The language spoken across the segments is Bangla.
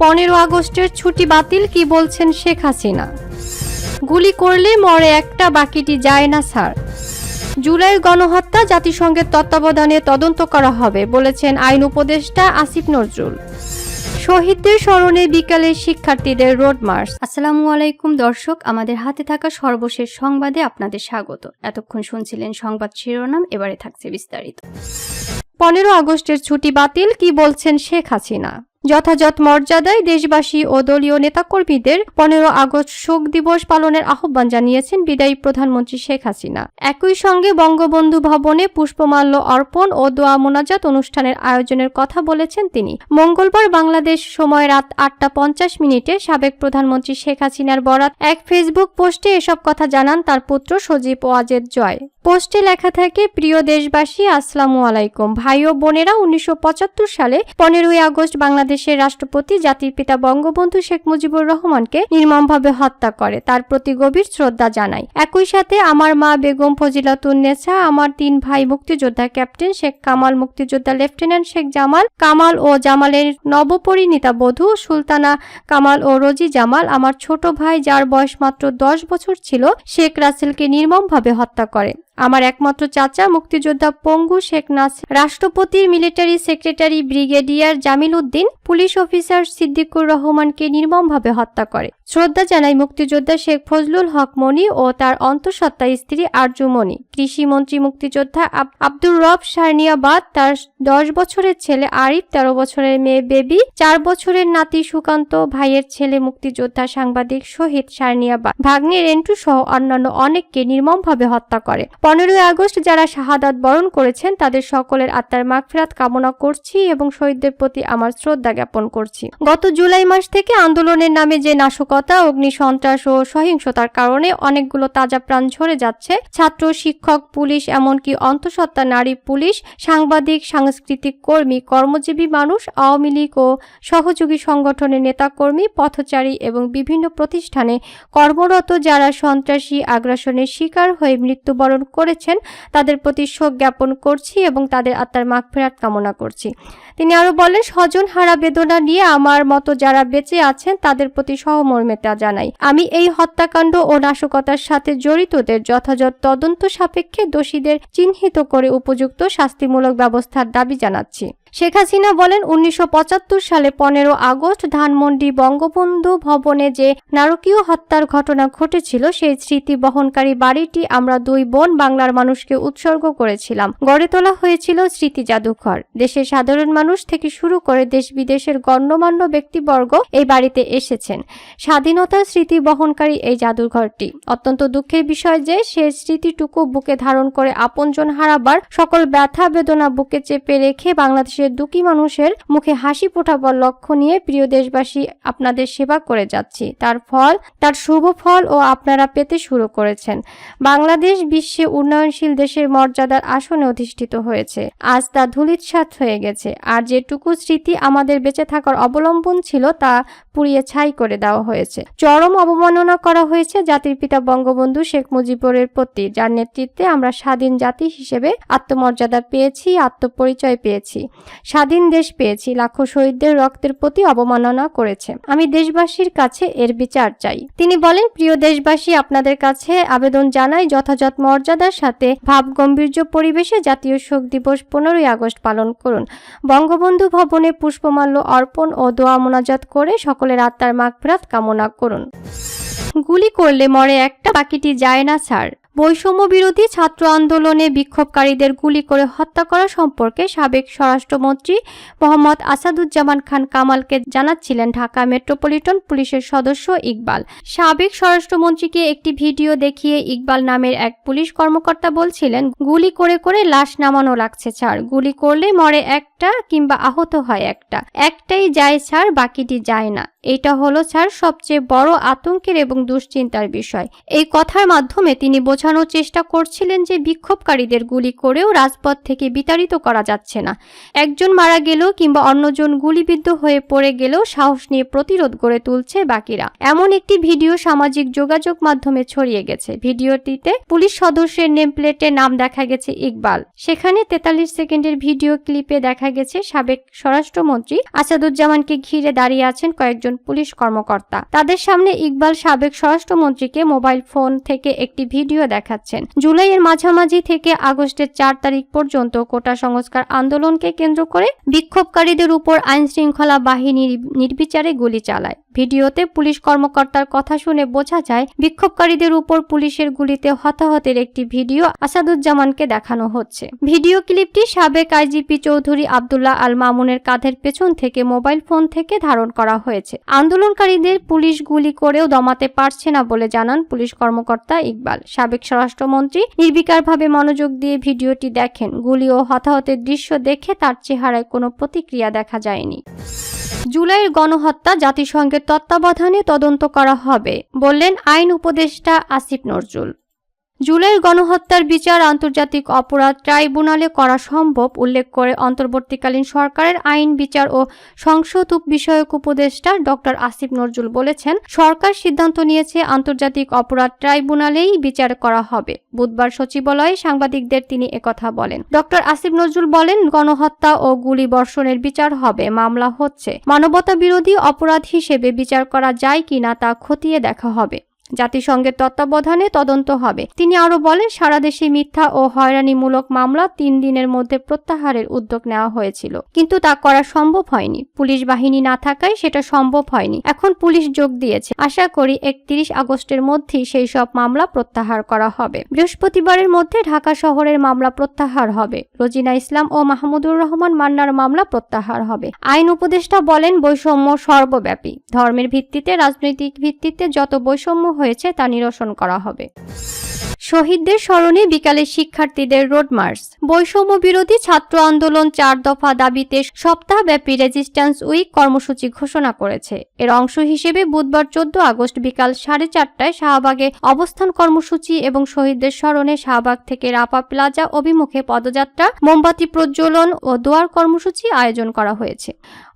15 আগস্টের ছুটি বাতিল, কি বলছেন শেখ হাসিনা। গুলি করলে মরে একটা, বাকিটি যায় না স্যার। জুলাইয়ের গণহত্যা জাতিসংঘের তত্ত্বাবধানে তদন্ত করা হবে বলেছেন আইন উপদেষ্টা আসিফ নজরুল। শহীদদের স্মরণে বিকালে শিক্ষার্থীদের রোড মার্চ। আসসালামু আলাইকুম দর্শক, আমাদের হাতে থাকা সর্বশেষ সংবাদে আপনাদের স্বাগত। এতক্ষণ শুনছিলেন সংবাদ শিরোনাম, এবারে থাকছে বিস্তারিত। 15 আগস্টের ছুটি বাতিল, কি বলছেন শেখ হাসিনা। যথাযথ মর্যাদায় দেশবাসী ও দলীয় নেতাকর্মীদের 15 আগস্ট শোক দিবস পালনের আহ্বান জানিয়েছেন বিদায়ী প্রধানমন্ত্রী শেখ হাসিনা। একই সঙ্গে বঙ্গবন্ধু ভবনে পুষ্পমাল্য অর্পণ ও দোয়া মোনাজাত অনুষ্ঠানের আয়োজনের কথা বলেছেন তিনি। মঙ্গলবার বাংলাদেশ সময় রাত 8টা 50 সাবেক প্রধানমন্ত্রী শেখ হাসিনার বরাত এক ফেসবুক পোস্টে এসব কথা জানান তার পুত্র সজীব ওয়াজেদ জয়। পোস্টে লেখা থাকে, প্রিয় দেশবাসী, আসসালামু আলাইকুম। ভাই ও বোনেরা, 1975 সালে 15 আগস্ট বাংলাদেশের রাষ্ট্রপতি জাতির পিতা বঙ্গবন্ধু শেখ মুজিবুর রহমানকে নির্মমভাবে হত্যা করে। তার প্রতি গভীর শ্রদ্ধা জানাই। একই সাথে আমার মা বেগম ফজিলাতুন্নেছা, আমার 3 ভাই মুক্তিযোদ্ধা ক্যাপ্টেন শেখ কামাল, মুক্তিযোদ্ধা লেফটেন্যান্ট শেখ জামাল কামাল ও জামালের নবপরিণীতা বধূ সুলতানা কামাল ও রোজি জামাল, আমার ছোট ভাই যার বয়স মাত্র 10 বছর ছিল শেখ রাসেলকে নির্মমভাবে হত্যা করে। আমার একমাত্র চাচা মুক্তিযোদ্ধা পঙ্গু শেখ নাসির, রাষ্ট্রপতির military secretary brigadier Jamil Uddin, police officer Siddiqur রহমানকে নির্মমভাবে হত্যা করে। শ্রদ্ধা জানাই মুক্তিযোদ্ধা শেখ ফজলুল হক মনি ও তার অন্তঃসত্ত্বা স্ত্রী আরজু মনি, কৃষিমন্ত্রী মুক্তিযোদ্ধা আব্দুর রব সারনিয়াবাদ, তার 10 বছরের ছেলে আরিফ, 13 বছরের মেয়ে বেবি, 4 বছরের নাতি সুকান্ত, ভাইয়ের ছেলে মুক্তিযোদ্ধা সাংবাদিক শহীদ সারনিয়াবাদ, ভাগ্নে রেন্টু সহ অন্যান্য অনেককে নির্মমভাবে হত্যা করে। 15 আগস্ট যারা শাহাদাত বরণ করেছেন তাদের সকলের আত্মার মাগফিরাত কামনা করছি এবং শহীদদের প্রতি আমার শ্রদ্ধা জ্ঞাপন করছি। গত জুলাই মাস থেকে আন্দোলনের নামে যে নাশকতা, অগ্নি সন্ত্রাস ও সহিংসতার কারণে অনেকগুলো তাজা প্রাণ ঝরে যাচ্ছে, ছাত্র, শিক্ষক, পুলিশ, এমনকি অন্তঃসত্ত্বা নারী পুলিশ, সাংবাদিক, সাংস্কৃতিক কর্মী, কর্মজীবী মানুষ, আওয়ামী লীগ ও সহযোগী সংগঠনের নেতাকর্মী, পথচারী এবং বিভিন্ন প্রতিষ্ঠানে কর্মরত যারা সন্ত্রাসী আগ্রাসনের শিকার হয়ে মৃত্যুবরণ করেছেন তাদের প্রতি শোক জ্ঞাপন করছি এবং তাদের আত্মার মাগফিরাত কামনা করছি। তিনি আরো বলেন, স্বজন হারা বেদনা নিয়ে আমার মতো যারা বেঁচে আছেন তাদের প্রতি সহমর্মিতা জানাই। আমি এই হত্যাকাণ্ড ও নাশকতার সাথে জড়িতদের যথাযথ তদন্ত সাপেক্ষে দোষীদের চিহ্নিত করে উপযুক্ত শাস্তিমূলক ব্যবস্থার দাবি জানাচ্ছি। শেখ হাসিনা বলেন, 1975 সালে 15 আগস্ট ধানমন্ডি বঙ্গবন্ধু ভবনে যে নারকীয় হত্যার ঘটনা ঘটেছিল সেই স্মৃতি বহনকারী বাড়িটি আমরা 2 বোন বাংলার মানুষকে উৎসর্গ করেছিলাম। গড়ে তোলা হয়েছিল স্মৃতি জাদুঘর। দেশের সাধারণ মানুষ থেকে শুরু করে দেশ বিদেশের গণ্যমান্য ব্যক্তিবর্গ এই বাড়িতে এসেছেন। স্বাধীনতার স্মৃতি বহনকারী এই জাদুঘরটি অত্যন্ত দুঃখের বিষয় যে সে স্মৃতিটুকু বুকে ধারণ করে আপনজন হারাবার সকল ব্যথা বেদনা বুকে চেপে রেখে বাংলাদেশের দুঃখী মানুষের মুখে হাসি ফোটাবার লক্ষ্য নিয়ে প্রিয় দেশবাসী আপনাদের সেবা করে যাচ্ছি। তার শুভ ফল ও আপনারা পেতে শুরু করেছেন। বাংলাদেশ বিশ্বে উন্নয়নশীল দেশের মর্যাদার আসনে অধিষ্ঠিত হয়েছে। আজ তা ধূলিসাৎ হয়ে গেছে। আর যেটুকু স্মৃতি আমাদের বেঁচে থাকার অবলম্বন ছিল তা পুড়িয়ে ছাই করে দেওয়া হয়েছে। চরম অবমাননা করা হয়েছে জাতির পিতা বঙ্গবন্ধু শেখ মুজিবুরের প্রতি, যার নেতৃত্বে আমরা স্বাধীন জাতি হিসেবে আত্মমর্যাদা পেয়েছি, আত্মপরিচয় পেয়েছি, স্বাধীন দেশ পেয়েছি। লাখো শহীদদের রক্তের প্রতি অবমাননা করেছে। আমি দেশবাসীর কাছে এর বিচার চাই। তিনি বলেন, প্রিয় দেশবাসী, আপনাদের কাছে আবেদন জানাই যথাযথ মর্যাদার সাথে ভাবগম্ভীর্য পরিবেশে জাতীয় শোক দিবস 15 আগস্ট পালন করুন। বঙ্গবন্ধু ভবনে পুষ্পমাল্য অর্পণ ও দোয়া মোনাজাত করে সকলের আত্মার মাগফিরাত কামনা করুন। গুলি করলে মরে একটা, বাকিটি যায় না স্যার। বৈষম্য বিরোধী ছাত্র আন্দোলনে বিক্ষোভকারীদের গুলি করে হত্যা করা সম্পর্কে সাবেক স্বরাষ্ট্রমন্ত্রী মোহাম্মদ আসাদুজ্জামান খান কামালকে জানাচ্ছিলেন ঢাকা মেট্রোপলিটন পুলিশের সদস্য ইকবাল। সাবেক স্বরাষ্ট্রমন্ত্রীকে একটি ভিডিও দেখিয়ে ইকবাল নামের এক পুলিশ কর্মকর্তা বলছিলেন, গুলি করে করে লাশ নামানো লাগছে স্যার। গুলি করলে মরে একটা কিংবা আহত হয় একটা, একটাই যায় স্যার, বাকিটি যায় না। এটা হলো স্যার সবচেয়ে বড় আতঙ্কের এবং দুশ্চিন্তার বিষয়। এই কথার মাধ্যমে তিনি বোঝানোর চেষ্টা করছিলেন যে বিক্ষোভকারীদের গুলি করেও রাজপথ থেকে বিতাড়িত করা যাচ্ছে না। একজন মারা গেলেও কিংবা অন্যজন গুলিবিদ্ধ হয়ে পড়ে গেলেও সাহস নিয়ে প্রতিরোধ গড়ে তুলছে বাকিরা। এমন একটি ভিডিও সামাজিক যোগাযোগ মাধ্যমে ছড়িয়ে গেছে। ভিডিওটিতে পুলিশ সদস্যের নেমপ্লেটে নাম দেখা গেছে ইকবাল। সেখানে 43 সেকেন্ডের ভিডিও ক্লিপে দেখা গেছে সাবেক স্বরাষ্ট্রমন্ত্রী আসাদুজ্জামানকে ঘিরে দাঁড়িয়ে আছেন কয়েকজন পুলিশ কর্মকর্তা। তাদের সামনে ইকবাল সাবেক স্বরাষ্ট্রমন্ত্রীকে মোবাইল ফোন থেকে একটি ভিডিও দেখাচ্ছেন। জুলাইয়ের মাঝামাঝি থেকে আগস্টের 4 তারিখ পর্যন্ত কোটা সংস্কার আন্দোলনকে কেন্দ্র করে বিক্ষোভকারীদের উপর আইনশৃঙ্খলা বাহিনী নির্বিচারে গুলি চালায়। ভিডিওতে পুলিশ কর্মকর্তার কথা শুনে বোঝা যায় বিক্ষোভকারীদের উপর পুলিশের গুলিতে হতাহতের একটি ভিডিও আসাদুজ্জামানকে দেখানো হচ্ছে। ভিডিও ক্লিপটি সাবেক আইজিপি চৌধুরী আব্দুল্লাহ আল মামুনের কাঁধের পেছন থেকে মোবাইল ফোন থেকে ধারণ করা হয়েছে। আন্দোলনকারীদের পুলিশ গুলি করেও দমাতে পারছে না বলে জানান পুলিশ কর্মকর্তা ইকবাল। সাবেক স্বরাষ্ট্রমন্ত্রী নির্বিকারভাবে মনোযোগ দিয়ে ভিডিওটি দেখেন। গুলি ও হতাহতের দৃশ্য দেখে তার চেহারায় কোনো প্রতিক্রিয়া দেখা যায়নি। জুলাইয়ের গণহত্যা জাতিসংঘের তত্ত্বাবধানে তদন্ত করা হবে বললেন আইন উপদেষ্টা আসিফ নজরুল। জুলাইয়ের গণহত্যার বিচার আন্তর্জাতিক অপরাধ ট্রাইব্যুনালে করা সম্ভব উল্লেখ করে অন্তর্বর্তীকালীন সরকারের আইন বিচার ও সংসদ বিষয়ক উপদেষ্টা ডক্টর আসিফ নজরুল বলেছেন, সরকার সিদ্ধান্ত নিয়েছে আন্তর্জাতিক অপরাধ ট্রাইব্যুনালেই বিচার করা হবে। বুধবার সচিবালয়ে সাংবাদিকদের তিনি একথা বলেন। ডক্টর আসিফ নজরুল বলেন, গণহত্যা ও গুলিবর্ষণের বিচার হবে, মামলা হচ্ছে। মানবতা বিরোধী অপরাধ হিসেবে বিচার করা যায় কিনা তা খতিয়ে দেখা হবে। জাতিসংঘের তত্ত্বাবধানে তদন্ত হবে। তিনি আরো বলেন, সারা দেশে মিথ্যা ও হয়রানিমূলক মামলা 3 দিনের মধ্যে প্রত্যাহারের উদ্যোগ নেওয়া হয়েছিল, কিন্তু তা করা সম্ভব হয়নি। পুলিশ বাহিনী না থাকায় সেটা সম্ভব হয়নি। এখন পুলিশ যোগ দিয়েছে। আশা করি 31 আগস্টের মধ্যেই সেই সব মামলা প্রত্যাহার করা হবে। বৃহস্পতিবারের মধ্যে ঢাকা শহরের মামলা প্রত্যাহার হবে। রোজিনা ইসলাম ও মাহমুদুর রহমান মান্নার মামলা প্রত্যাহার হবে। আইন উপদেষ্টা বলেন, বৈষম্য সর্বব্যাপী। ধর্মের ভিত্তিতে, রাজনৈতিক ভিত্তিতে যত বৈষম্য হয়েছে তা নিরসন করা হবে। শহীদদের স্মরণে বিকালে শিক্ষার্থীদের রোড মার্চ। বৈষম্য বিরোধী ছাত্র আন্দোলন 4 দফা দাবিতে সপ্তাহব্যাপী রেজিস্ট্যান্স উইক কর্মসূচি ঘোষণা করেছে। এর অংশ হিসেবে বুধবার 14 আগস্ট বিকাল 4:30টায় শাহবাগে অবস্থান কর্মসূচি এবং শহীদদের স্মরণে শাহবাগ থেকে রাপা প্লাজা অভিমুখে পদযাত্রা, মোমবাতি প্রজ্বলন ও দোয়ার কর্মসূচি আয়োজন করা হয়েছে।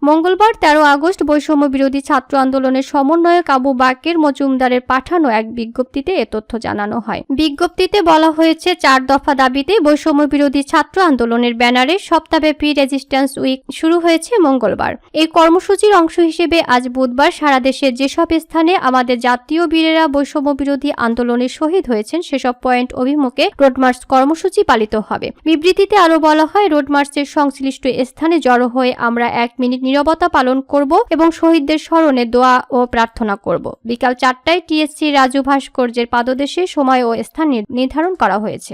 মঙ্গলবার 13 আগস্ট বৈষম্য বিরোধী ছাত্র আন্দোলনের সমন্বয়ক আবু বাকের মজুমদারের পাঠানো এক বিজ্ঞপ্তিতে এ তথ্য জানানো হয়। বিজ্ঞপ্তিতে বলা হয়েছে, 4 দফা দাবিতে বৈষম্য বিরোধী ছাত্র আন্দোলনের ব্যানারে সপ্তাহব্যাপী রেজিস্ট্যান্স উইক শুরু হয়েছে মঙ্গলবার। এই কর্মসূচির অংশ হিসেবে আজ বুধবার সারা দেশের যেসব স্থানে আমাদের জাতীয় বীরেরা বৈষম্য বিরোধী আন্দোলনে শহীদ হয়েছেন সেসব পয়েন্ট অভিমুখে রোডমার্চ কর্মসূচি পালিত হবে। বিবৃতিতে আরো বলা হয়, রোডমার্চের সংশ্লিষ্ট স্থানে জড়ো হয়ে আমরা 1 মিনিট নীরবতা পালন করব এবং শহীদদের স্মরণে দোয়া ও প্রার্থনা করব। বিকাল 4টায় টিএসসি রাজু ভাস্কর্যের পাদদেশে সময় ও স্থান নির্ধারণ করা হয়েছে।